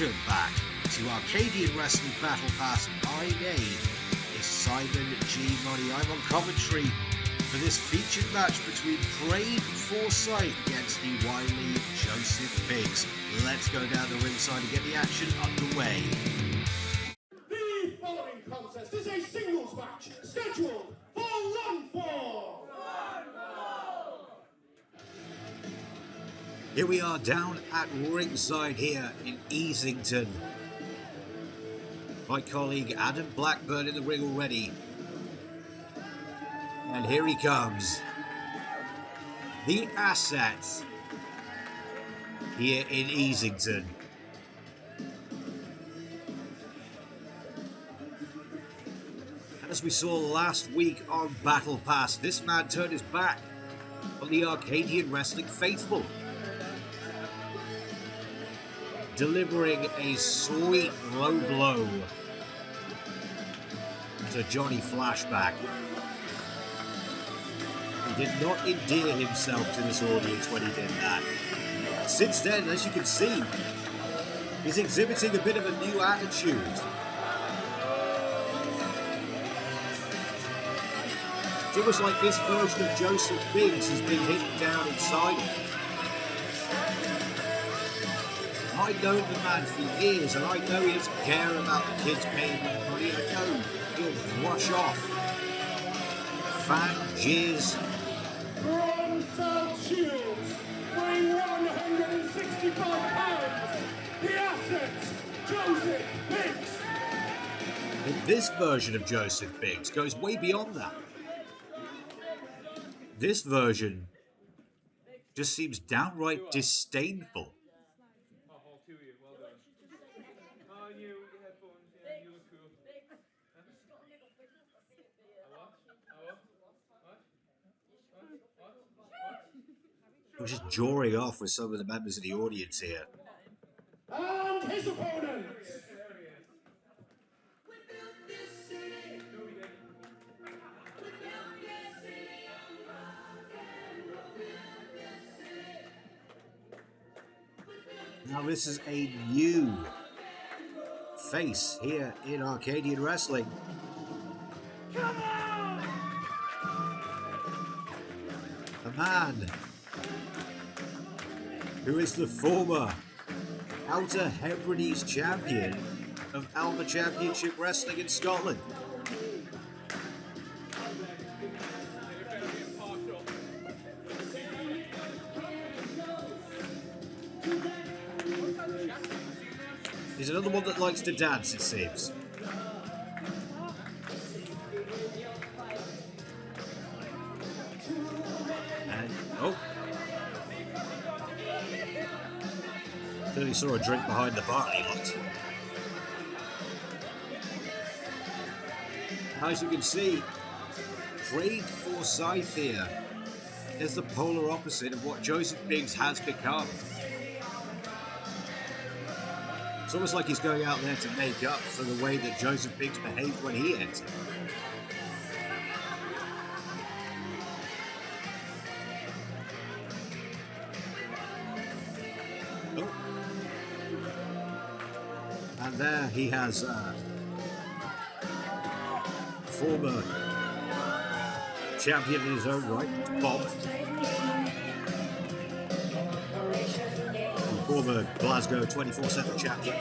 Welcome back to Arcadian Wrestling Battle Pass. My name is Simon G. Money. I'm on commentary for this featured match between Craig Forsyth against the wily Joseph Biggs. Let's go down the ringside and get the action underway. The following contest is a singles match scheduled for one fall. Here we are down at ringside here in Easington. My colleague Adam Blackburn in the ring already. And here he comes. The Assets here in Easington. As we saw last week on Battle Pass, this man turned his back on the Arcadian Wrestling faithful, delivering a sweet low blow to Johnny Flashback. He did not endear himself to this audience when he did that. Since then, as you can see, he's exhibiting a bit of a new attitude. It's almost like this version of Joseph Biggs has been hidden down inside him. I've known the man for years, and I know he doesn't care about the kids paying their money. I know he'll brush off fan jizz. From South Shields, weighing 165 pounds, the Assets, Joseph Biggs. But this version of Joseph Biggs goes way beyond that. This version just seems downright disdainful. We're just jawing off with some of the members of the audience here. And his opponent. Now this is a new face here in Arcadian Wrestling. Come on! A man who is the former Outer Hebrides champion of Alma Championship Wrestling in Scotland. He's another one that likes to dance, it seems. And, oh. Clearly saw a drink behind the bar, he looked. As you can see, Craig Forsyth here is the polar opposite of what Joseph Biggs has become. It's almost like he's going out there to make up for the way that Joseph Biggs behaved when he entered. Oh. And there he has former champion in his own right, Bob. Former Glasgow 24/7 champion.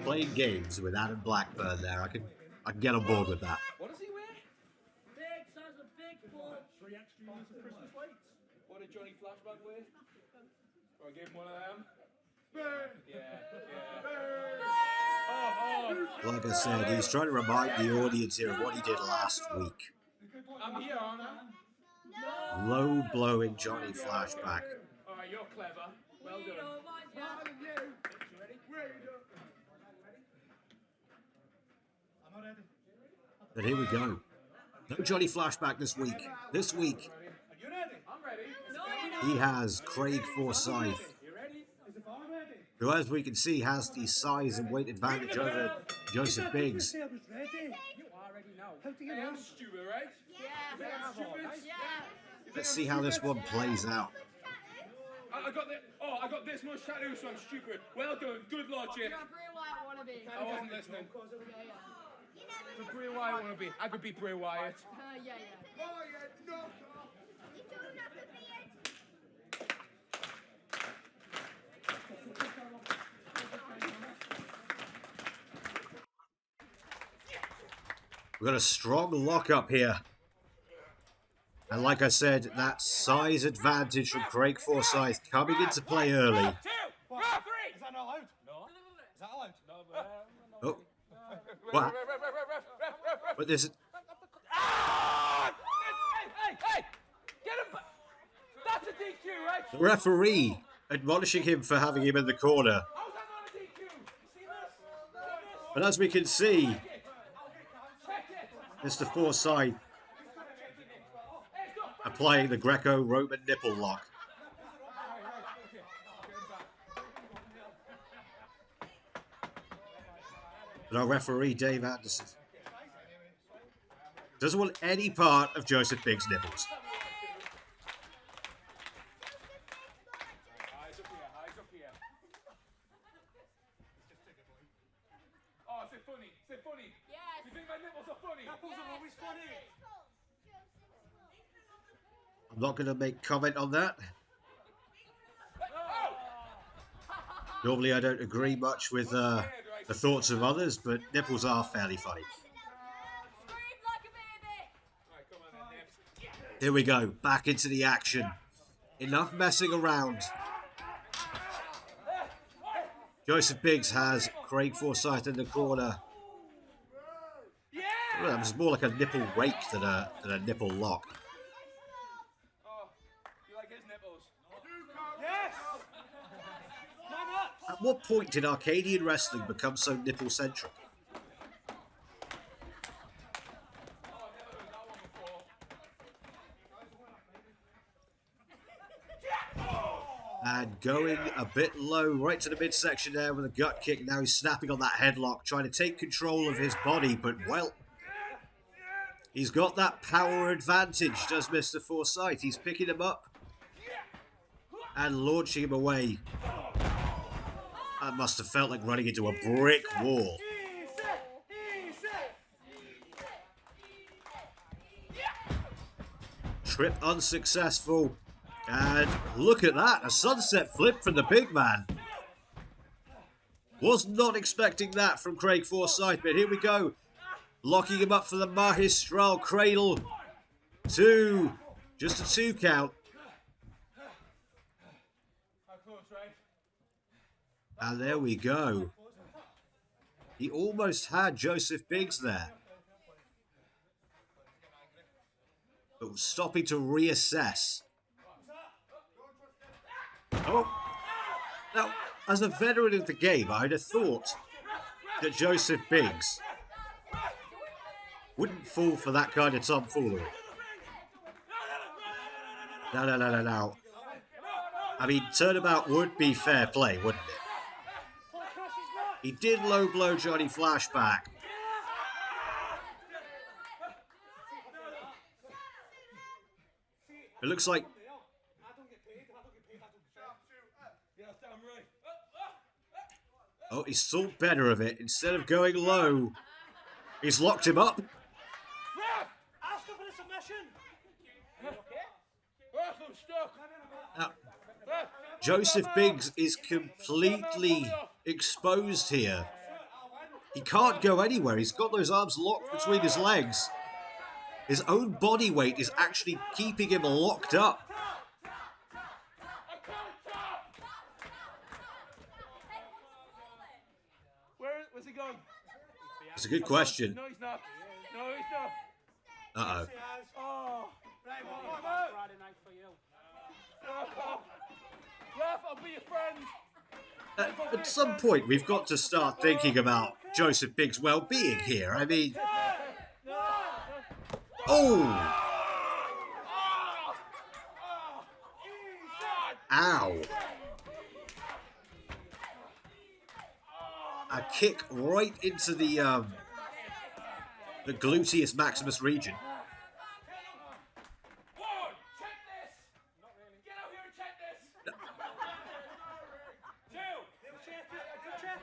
Playing games with Adam Blackburn there, I can get on board with that. What does he wear? Biggs has a big ball. 3 extra units of Christmas lights. What did Johnny Flashback wear? Or I gave him one of them. Yeah. Like I said, he's trying to remind the audience here of what he did last week. I'm here, aren't I? Low blowing Johnny Flashback. Alright, you're clever. Well done. And here we go. No Johnny Flashback this week. This week, he has Craig Forsyth, who, as we can see, has the size and weight advantage over Joseph Biggs. I'm stupid, right? Let's see how this one plays out. I got this much tattoo, so I'm stupid. Well done, good logic. I wasn't listening. For Bray Wyatt wannabe. I could be Bray Wyatt. We've got a strong lock-up here. And like I said, that size advantage from Craig Forsyth coming into play early. Is that not allowed? No. Is that allowed? No, but... Oh. What? But this is... Hey! Get him back! That's a DQ, right? The referee admonishing him for having him in the corner. How's that not a DQ? See this? But as we can see, Mr. Forsyth applying the Greco-Roman nipple lock. But our referee, Dave Anderson, doesn't want any part of Joseph Biggs' nipples. Eyes up here. Oh, is it funny? Is it funny? Yes. You think my nipples are funny? Nipples are always funny. I'm not going to make comment on that. Normally I don't agree much with the thoughts of others, but nipples are fairly funny. Here we go, back into the action. Enough messing around. Joseph Biggs has Craig Forsyth in the corner. Well, that was more like a nipple rake than a nipple lock. You like his nipples? Yes! At what point did Arcadian Wrestling become so nipple-centric? And going a bit low, right to the midsection there with a gut kick. Now he's snapping on that headlock, trying to take control of his body, but well, he's got that power advantage, does Mr. Forsyth. He's picking him up and launching him away. That must have felt like running into a brick wall. Trip unsuccessful. And look at that, a sunset flip from the big man. Was not expecting that from Craig Forsyth, but here we go. Locking him up for the Magistral Cradle. Just a 2 count. And there we go. He almost had Joseph Biggs there. But was stopping to reassess. Oh, now, as a veteran of the game, I'd have thought that Joseph Biggs wouldn't fall for that kind of tomfoolery. No. I mean, turnabout would be fair play, wouldn't it? He did low blow Johnny Flashback. It looks like... Oh, he's thought better of it. Instead of going low, he's locked him up. Ask him for the submission! I'm stuck. Now, Joseph Biggs is completely exposed here. He can't go anywhere. He's got those arms locked between his legs. His own body weight is actually keeping him locked up. Where's he going? That's a good question. No, he's not. No, he's not. Uh-oh. Oh. Right, come on. Friday night for you. Ref, I'll be your friend. At some point, we've got to start thinking about Joseph Biggs' well-being here. I mean... Oh! Ow. A kick right into the gluteus maximus region.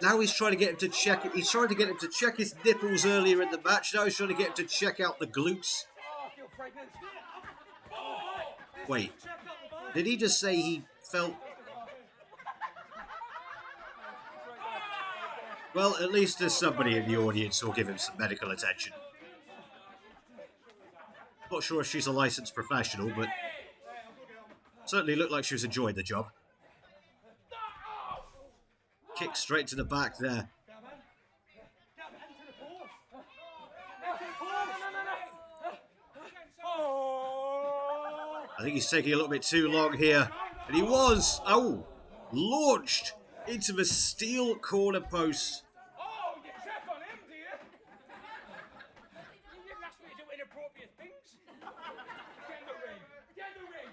Now he's trying to get him to check it. He's trying to get him to check his nipples earlier in the match. Now he's trying to get him to check out the glutes. Wait, did he just say he felt... Well, at least there's somebody in the audience who'll give him some medical attention. Not sure if she's a licensed professional, but certainly looked like she was enjoying the job. Kick straight to the back there. I think he's taking a little bit too long here. And he was, launched into the steel corner post. Oh, you check on him, do you? You didn't ask me to do inappropriate things. Get in the ring. Get in the ring.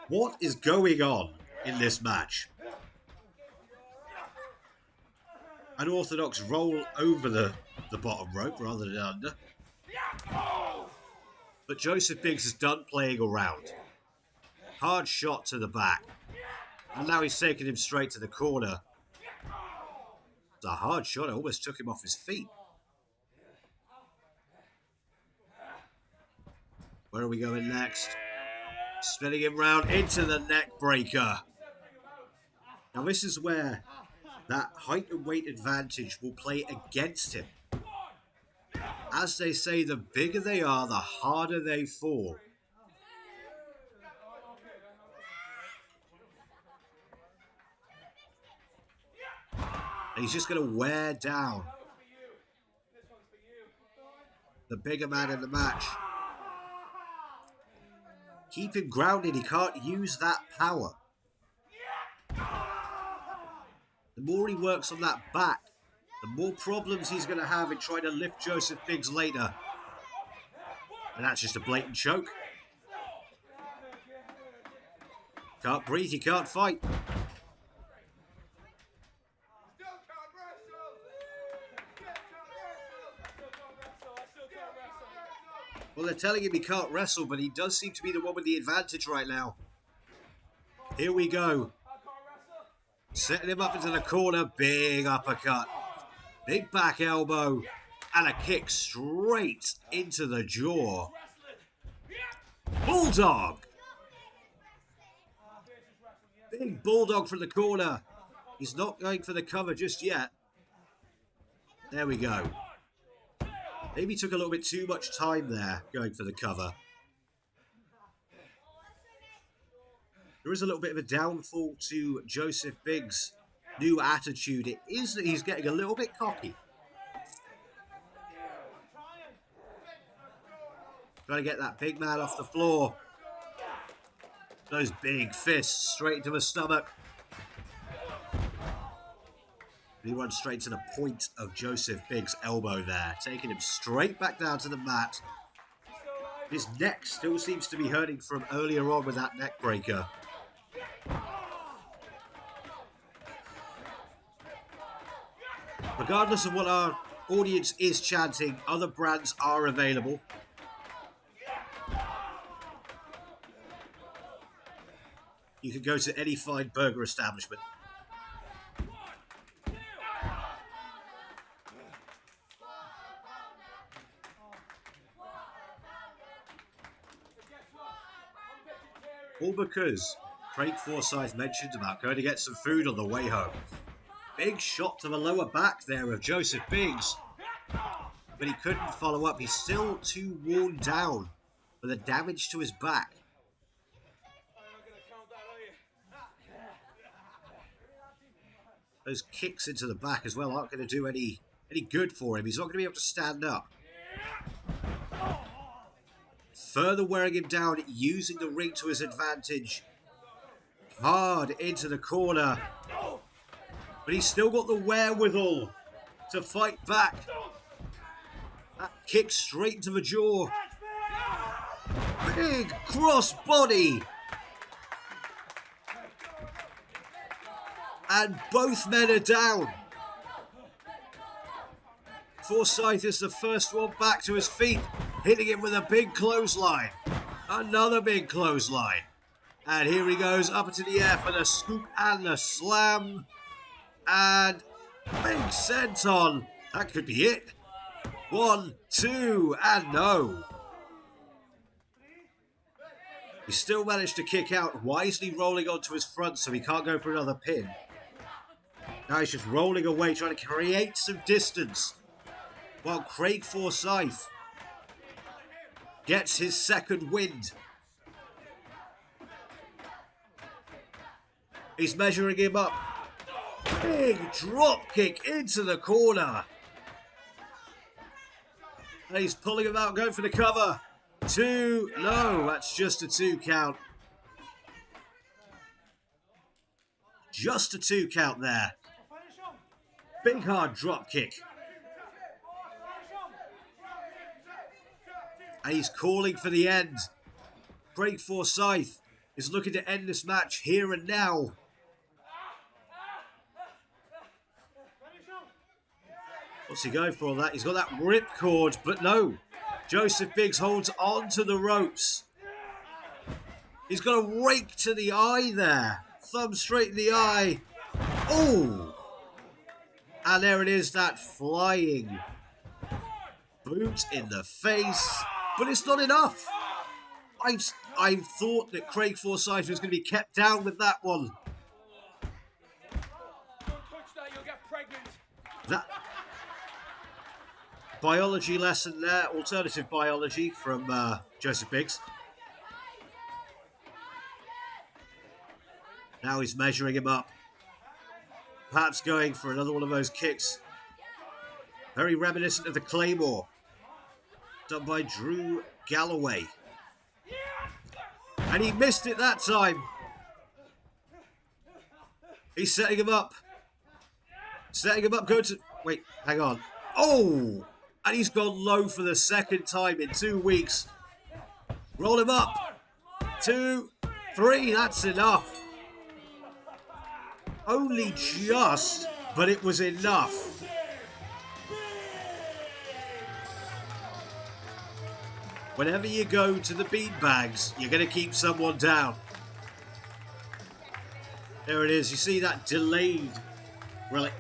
What is going on in this match? An orthodox roll over the bottom rope rather than under. But Joseph Biggs is done playing around. Hard shot to the back. And now he's taking him straight to the corner. It's a hard shot. It almost took him off his feet. Where are we going next? Spinning him round into the neck breaker. Now this is where that height and weight advantage will play against him. As they say, the bigger they are, the harder they fall. And he's just going to wear down the bigger man in the match. Keep him grounded. He can't use that power. The more he works on that back, the more problems he's going to have in trying to lift Joseph Biggs later. And that's just a blatant choke. Can't breathe, he can't fight. Well, they're telling him he can't wrestle, but he does seem to be the one with the advantage right now. Here we go. Setting him up into the corner. Big uppercut. Big back elbow. And a kick straight into the jaw. Bulldog. Big bulldog from the corner. He's not going for the cover just yet. There we go. Maybe took a little bit too much time there going for the cover. There is a little bit of a downfall to Joseph Biggs' new attitude. It is that he's getting a little bit cocky. Trying to get that big man off the floor. Those big fists straight into the stomach. He runs straight to the point of Joseph Biggs' elbow there, taking him straight back down to the mat. His neck still seems to be hurting from earlier on with that neck breaker. Regardless of what our audience is chanting, other brands are available. You can go to any fine burger establishment. All because Craig Forsyth mentioned about going to get some food on the way home. Big shot to the lower back there of Joseph Biggs. But he couldn't follow up. He's still too worn down for the damage to his back. Those kicks into the back as well aren't going to do any good for him. He's not going to be able to stand up. Further wearing him down, using the ring to his advantage. Hard into the corner. But he's still got the wherewithal to fight back. That kick straight into the jaw. Big cross body. And both men are down. Forsyth is the first one back to his feet, hitting him with a big clothesline. Another big clothesline. And here he goes up into the air for the scoop and the slam. And big senton. That could be it. 1, 2, and no. He still managed to kick out, wisely rolling onto his front so he can't go for another pin. Now he's just rolling away, trying to create some distance. While Craig Forsyth gets his second wind. He's measuring him up. Big drop kick into the corner. And he's pulling him out, going for the cover. 2, no, that's just a 2 count. Just a 2 count there. Big hard drop kick. And he's calling for the end. Craig Forsyth is looking to end this match here and now. What's he going for all that? He's got that ripcord, but no. Joseph Biggs holds on to the ropes. He's got a rake to the eye there. Thumb straight in the eye. Oh! And there it is, that flying boot in the face. But it's not enough. I thought that Craig Forsyth was going to be kept down with that one. Don't touch that, you'll get pregnant. That biology lesson there, alternative biology from Joseph Biggs. Now he's measuring him up. Perhaps going for another one of those kicks. Very reminiscent of the Claymore. Done by Drew Galloway. And he missed it that time. He's setting him up. Setting him up, wait, hang on. Oh! And he's gone low for the second time in 2 weeks. Roll him up. 2, 3, that's enough. Only just, but it was enough. Whenever you go to the beanbags, you're going to keep someone down. There it is. You see that delayed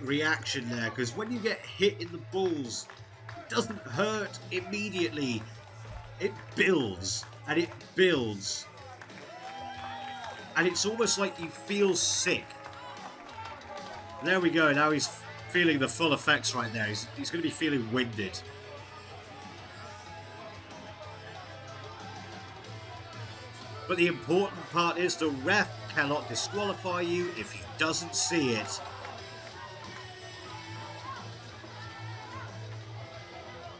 reaction there, because when you get hit in the balls, it doesn't hurt immediately. It builds and it builds. And it's almost like you feel sick. There we go. Now he's feeling the full effects right there. He's going to be feeling winded. But the important part is the ref cannot disqualify you if he doesn't see it.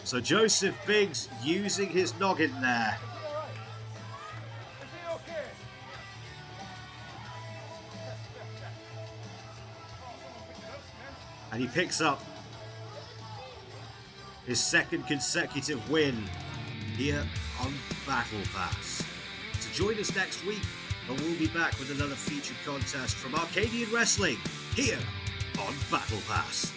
So Joseph Biggs using his noggin there. And he picks up his second consecutive win here on BattlePass. So join us next week, and we'll be back with another featured contest from Arcadian Wrestling here on BattlePass.